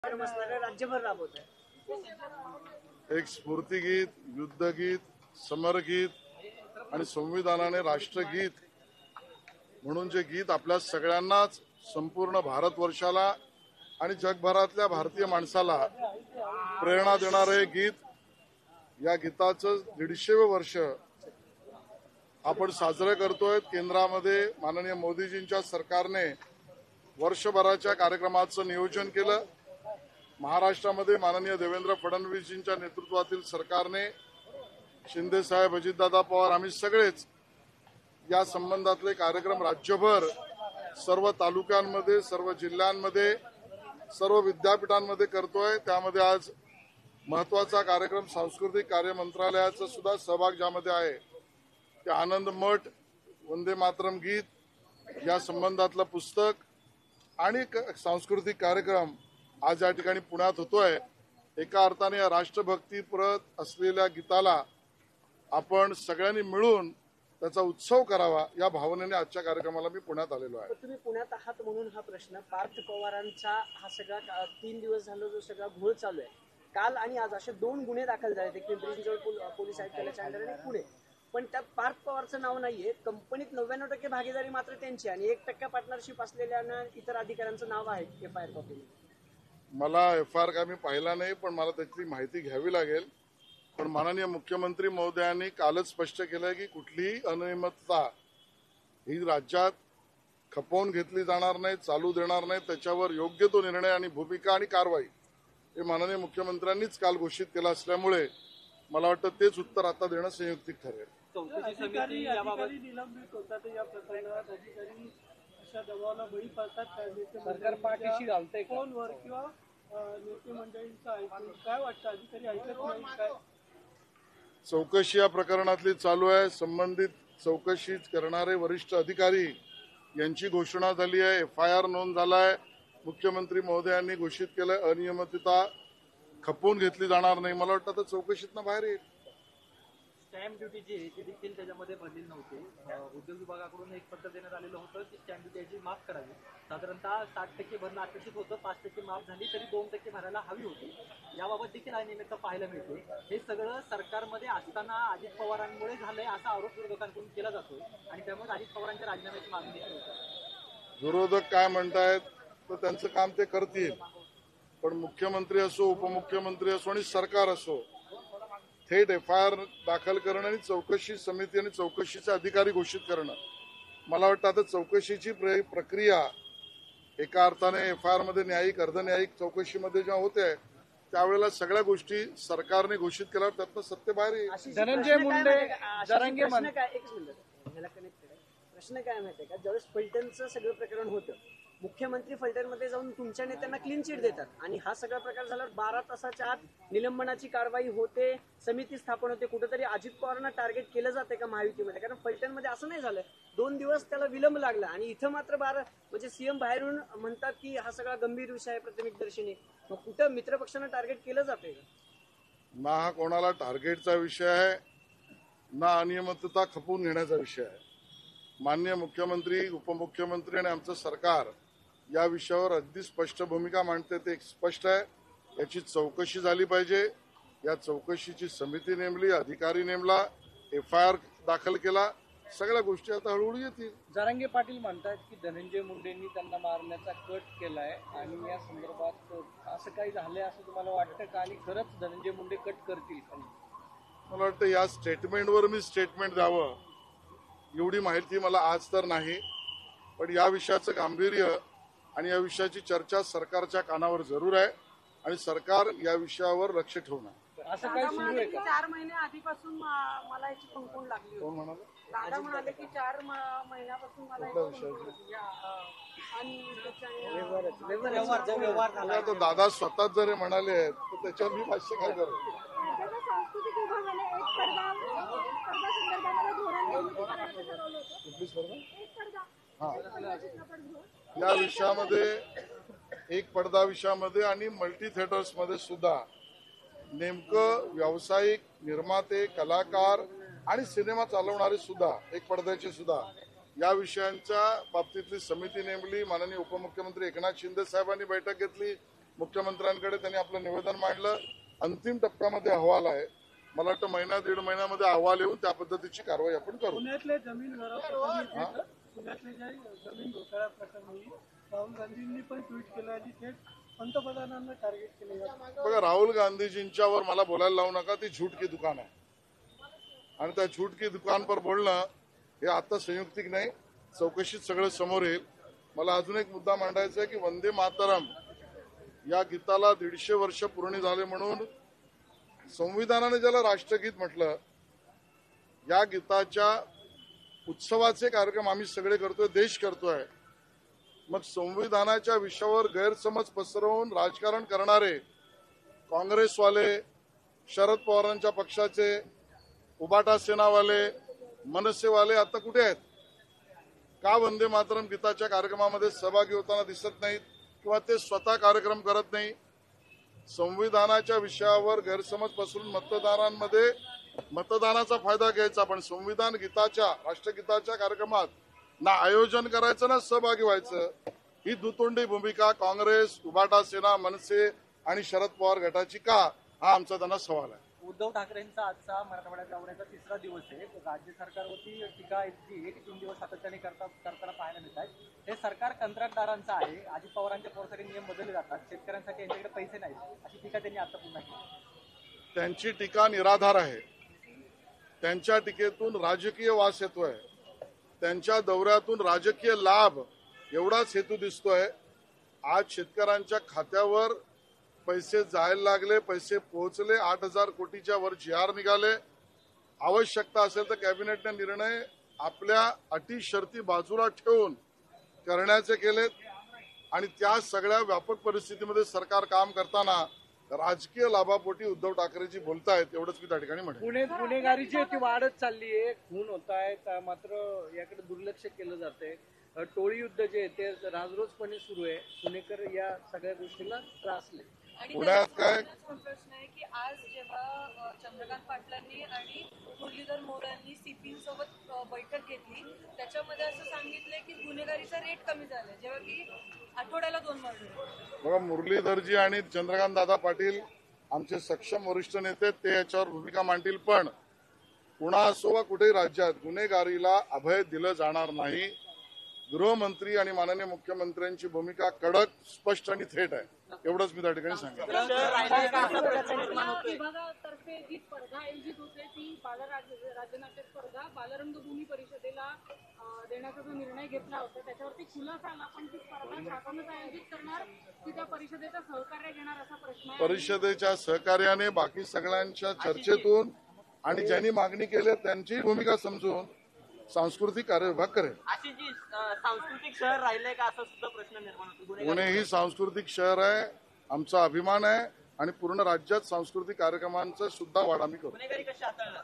राज्यभर राबवत आहे। एक स्फूर्तिगीत, युद्धगीत, समरगीत आणि संविधानाने राष्ट्रगीत म्हणून जे गीत आपल्या सगळ्यांनाच, संपूर्ण भारतवर्षाला आणि जगभरातल्या भारतीय माणसाला प्रेरणा देणारे गीत, या गीताचं 150वें वर्ष आपण साजरे करतोय। केंद्रामध्ये माननीय मोदीजींच्या सरकारने वर्षभराच्या कार्यक्रमाचं नियोजन केलं। महाराष्ट्रामध्ये माननीय देवेंद्र फडणवीसजींच्या नेतृत्वातील सरकारने, शिंदे साहेब, अजितदादा पवार, आम्ही सगळेच या संबंधातले कार्यक्रम राज्यभर सर्व तालुक्यांमध्ये, सर्व जिल्ह्यांमध्ये, सर्व विद्यापीठांमध्ये करतोय। त्यामध्ये आज महत्वाचा कार्यक्रम सांस्कृतिक कार्य मंत्रालयाचा सुद्धा सहभाग ज्यामध्ये आहे, ते आनंद मठ, वंदे मातरम गीत या संबंधातलं पुस्तक आणि सांस्कृतिक कार्यक्रम आज या ठिकाणी पुण्यात होतोय। एका अर्थाने या राष्ट्रभक्तीप्रत असलेल्या गीताला आपण सगळ्यांनी मिळून त्याचा उत्सव करावा, या भावनेने आजच्या कार्यक्रमाला मी पुण्यात आलेलो आहे। तुम्ही पुण्यात आहात म्हणून हा प्रश्न, पार्थ पवारांचा हा सगळा 3 दिवस झाला जो सगळा घोळ चालू आहे, काल आणि आज असे 2 गुन्हे दाखल झाले, एक पिंपरी चिंचवड पोलीस आयुक्तालयाच्या अंडर आणि पुणे, पण त्यात पार्थ पवारचं नाव नाहीये। कंपनीत 99% भागीदारी मात्र त्यांची आणि 1% पार्टनरशिप असलेल्या इतर अधिकाऱ्यांचं नाव आहे FIR कॉपीमध्ये। मला FIR का मी पाहिला नाही, पण मला त्याची माहिती घ्यावी लागेल। पण माननीय मुख्यमंत्री महोदयांनी कालच स्पष्ट केलं की कुठलीही अनियमितता ही राज्यात खपवून घेतली जाणार नाही, चालू देणार नाही। त्याच्यावर योग्य तो निर्णय आणि भूमिका आणि कारवाई हे माननीय मुख्यमंत्र्यांनीच काल घोषित केलं असल्यामुळे मला वाटतं तेच उत्तर आता देणं संयुक्तिक ठरेल। अधिकारी निलंबित होतात या प्रकरणात, अधिकारी अशा दबावाला बळी पडतात, सरकार पाठीशी घालतंय फोनवर किंवा नेते मंडळींचं ऐकून, काय वाटतं अधिकारी ऐकत नाही काय? चौकशी या प्रकरणातली चालू आहे। संबंधित चौकशी करणारे वरिष्ठ अधिकारी यांची घोषणा झाली आहे, FIR नोंद झालाय। मुख्यमंत्री महोदयांनी घोषित केलं अनियमितता खपवून घेतली जाणार नाही। मला वाटतं आता चौकशीतनं बाहेर येईल। स्टॅम्प ड्युटी जी आहे ती देखील त्याच्यामध्ये भरलेली नव्हती। उद्योग विभागाकडून एक पत्र देण्यात आलेलं होतं की स्टॅम्प ड्युटी माफ करावी, साधारणतः 60% भरणं अपेक्षित होतं, 5% माफ झाली, तरी 2% भरायला हवी होती। याबाबत देखील अनियमितता पाहायला मिळते। हे सगळं सरकारमध्ये असताना अजित पवारांमुळे झालंय असा आरोप विरोधकांकडून केला जातोय आणि त्यामुळे अजित पवारांच्या राजीनाम्याची मागणी देखील होती। विरोधक काय म्हणतायत तर त्यांचं काम ते करतील, पण मुख्यमंत्री असो, उपमुख्यमंत्री असो आणि सरकार असो, थेट FIR दाखल करणं आणि चौकशी समिती आणि चौकशीचे अधिकारी घोषित करणं, मला वाटतं आता चौकशीची प्रक्रिया एका अर्थाने FIR मध्ये न्यायिक, अर्धन्यायिक चौकशीमध्ये जेव्हा होते त्यावेळेला सगळ्या गोष्टी सरकारने घोषित केल्यावर त्यातनं सत्य बाहेर येईल। धनंजय मुंडे प्रश्न काय माहितीये का, ज्यावेळेस फलटणचं सगळं प्रकरण होतं, मुख्यमंत्री फलटणमध्ये जाऊन तुमच्या नेत्यांना क्लीन चिट देतात आणि हा सगळा प्रकार झाल्यावर 12 तासाच्या आत निलंबनाची कारवाई होते, समिती स्थापन होते। कुठेतरी अजित पवारांना टार्गेट केलं जाते का महायुतीमध्ये? कारण फलटणमध्ये असं नाही झालं, 2 दिवस त्याला विलंब लागला आणि इथं मात्र म्हणजे CM बाहेरून म्हणतात की हा सगळा गंभीर विषय आहे प्राथमिकदर्शनी। मग कुठं मित्रपक्षांना टार्गेट केलं जाते का? ना हा कोणाला टार्गेटचा विषय आहे, ना अनियमितता खपवून घेण्याचा विषय आहे। माननीय मुख्यमंत्री, उपमुख्यमंत्री आणि आमचं सरकार या विषयावर अगदी स्पष्ट भूमिका मांडते, ते स्पष्ट आहे। याची चौकशी झाली पाहिजे, या चौकशीची समिती नेमली, अधिकारी नेमला, FIR दाखल केला, सगळ्या गोष्टी आता हळूहळू येतील। जरांगे पाटील म्हणतात की धनंजय मुंडेंनी त्यांना मारण्याचा कट केलाय आणि या संदर्भात असं काही झालंय असं तुम्हाला वाटतं का? आणि खरंच धनंजय मुंडे कट करतील का? मला वाटतं या स्टेटमेंटवर मी स्टेटमेंट द्यावं एवढी माहिती मला आज तर नाही, पण या विषयाचं गांभीर्य आणि या विषयाची चर्चा सरकारच्या कानावर जरूर आहे आणि सरकार या विषयावर लक्ष ठेवणार। असं काही सुरू आहे का? 4 महिने आधीपासून मला याची कुंकून लागली कोण म्हणाले? दादा म्हणाले की 4 महिन्यापासून मला व्यवहार तो दादा स्वतः जर म्हणाले तर त्याच्यावर मी भाष्य काय करू? सांस्कृतिक विभागाने एक स्पर्धा संदर्भामध्ये धोरण कुठली स्पर्धा? या विषयामध्ये एक पडदा विषयामध्ये आणि मल्टी थिएटर्स मध्ये सुद्धा नेमकं व्यावसायिक निर्माते, कलाकार आणि सिनेमा चालवणारे सुद्धा एक पडद्याचे सुद्धा या विषयांच्या बाबतीतली समिती नेमली। माननीय उपमुख्यमंत्री एकनाथ शिंदे साहेबांनी बैठक घेतली, मुख्यमंत्र्यांकडे त्यांनी आपलं निवेदन मांडलं. अंतिम टप्प्यामध्ये अहवाल आहे. मला वाटतं महिना दीड महिन्यामध्ये अहवाल येऊन त्या पद्धतीची कारवाई आपण करू. पुण्यातले जमीन घोटाळा पुण्यातले जे जमीन घोटाळा प्रकरणी राहुल गांधींनी पण ट्विट केलं आणि थेट पंतप्रधानांना टार्गेट केलं. बघा, राहुल गांधीजींच्यावर मला बोलायला लावू नका. ती झूठ की दुकान आहे आणि त्या झूठ की दुकान पर बोलणं हे आता संयुक्तिक नाही, चौकशीत सगळं समोर येईल. मला अजून एक मुद्दा मांडायचा आहे की वंदे मातरम या गीताला 150 वर्ष पूर्ण झाले म्हणून संविधानाने ज्याला राष्ट्रगीत म्हटलं, या गीताच्या उत्सवाचे कार्यक्रम आम्ही सगळे करतोय, देश करतोय. मग संविधानाच्या विषयावर गैरसमज पसरवून राजकारण करणारे काँग्रेसवाले, शरद पवारांच्या पक्षाचे, उबाटा सेनावाले, मनसेवाले आता कुठे आहेत? का वंदे मातरम गीताच्या कार्यक्रमामध्ये सहभागी होताना दिसत नाहीत किंवा ते स्वतः कार्यक्रम करत नाही? संविधानाच्या विषयावर गैरसमज पसरून मतदारांमध्ये मतदानाचा फायदा घ्यायचा, पण संविधान गीताच्या राष्ट्रगीताच्या कार्यक्रमात ना आयोजन करायचं ना सहभागी व्हायचं. ही दुतोंडी भूमिका काँग्रेस, उबाटा सेना, मनसे आणि शरद पवार गटाची का, हा आमचा त्यांना सवाल आहे. उद्धव ठाकरेंचा आजचा मराठवाड्यात दौऱ्याचा 3रा दिवस आहे. राज्य सरकारवरती टीका जी 1-3 दिवस सातत्याने करताना पाहायला मिळत आहे. हे सरकार कंत्राटदारांचं आहे. अजित पवारांच्या पॉवरसाठी नियम बदलले जातात. शेतकऱ्यांसाठी यांच्याकडे पैसे नाहीत, अशी टीका त्यांनी आता पुन्हा केली. त्यांची टीका निराधार आहे. त्यांच्या टीकेतून राजकीय वास येतोय. त्यांच्या दौऱ्यातून राजकीय लाभ एवढाच हेतू दिसतोय. आज शेतकऱ्यांच्या खात्यावर पैसे जायला लागले, पैसे पोहोचले, 8,000 कोटीच्या वर GR निघाले. आवश्यकता असेल तर कॅबिनेटने निर्णय आपल्या अटी शर्ती बाजूला ठेवून करण्याचे केलेत आणि त्या सगळ्या व्यापक परिस्थितीमध्ये सरकार काम करताना राजकीय लाभापोटी उद्धव ठाकरेजी बोलतायत, एवढंच मी त्या ठिकाणी म्हणेन. गुन्हेगारीची ती वाढत चालली आहे, खून होत आहेत, मात्र याकडे दुर्लक्ष केलं जातंय. टोळी युद्ध जे आहे ते राजरोजपणे सुरू आहे. पुणेकर या सगळ्या गोष्टीला त्रासले. पुण्यात काय प्रश्न आहे की आज जेव्हा चंद्रकांत पाटलांनी आणि मुरलीधर मोहोळ यांनी CP सोबत बैठक घेतली, त्याच्यामध्ये असं सांगितलंय की गुन्हेगारीचा रेट कमी झालाय, जेव्हा की आठवड्याला 2 मर्डर. बघा, मुरलीधरजी आणि चंद्रकांत दादा पाटील आमचे सक्षम वरिष्ठ नेते, ते याच्यावर भूमिका मांडतील. पण पुन्हा असो वा कुठेही राज्यात गुन्हेगारीला अभय दिलं जाणार नाही. गृहमंत्री आणि माननीय मुख्यमंत्र्यांची भूमिका कडक, स्पष्ट आणि थेट आहे, एवढंच मी त्या ठिकाणी सांगितलं. विभागातर्फे जी स्पर्धा आयोजित होते ती राज्यनाट्य स्पर्धा बालरंगभूमी परिषदेला देण्याचा जो निर्णय घेतला होता त्याच्यावरती खुलासा आला, पण ती स्पर्धा शासनच आयोजित करणार की त्या परिषदेचं सहकार्य घेणार असा प्रश्न आहे. परिषदेच्या सहकार्याने, बाकी सगळ्यांच्या चर्चेतून आणि ज्यांनी मागणी केली त्यांची भूमिका समजून सांस्कृतिक कार्यभाग करेल. अशी जी सांस्कृतिक शहर राहिलंय का असा सुद्धा प्रश्न निर्माण होतो. पुणे ही सांस्कृतिक शहर आहे, आमचा अभिमान आहे आणि पूर्ण राज्यात सांस्कृतिक कार्यक्रमांचा सुद्धा वाढ आम्ही करू. गुन्हेगारी कशी हाताळणार?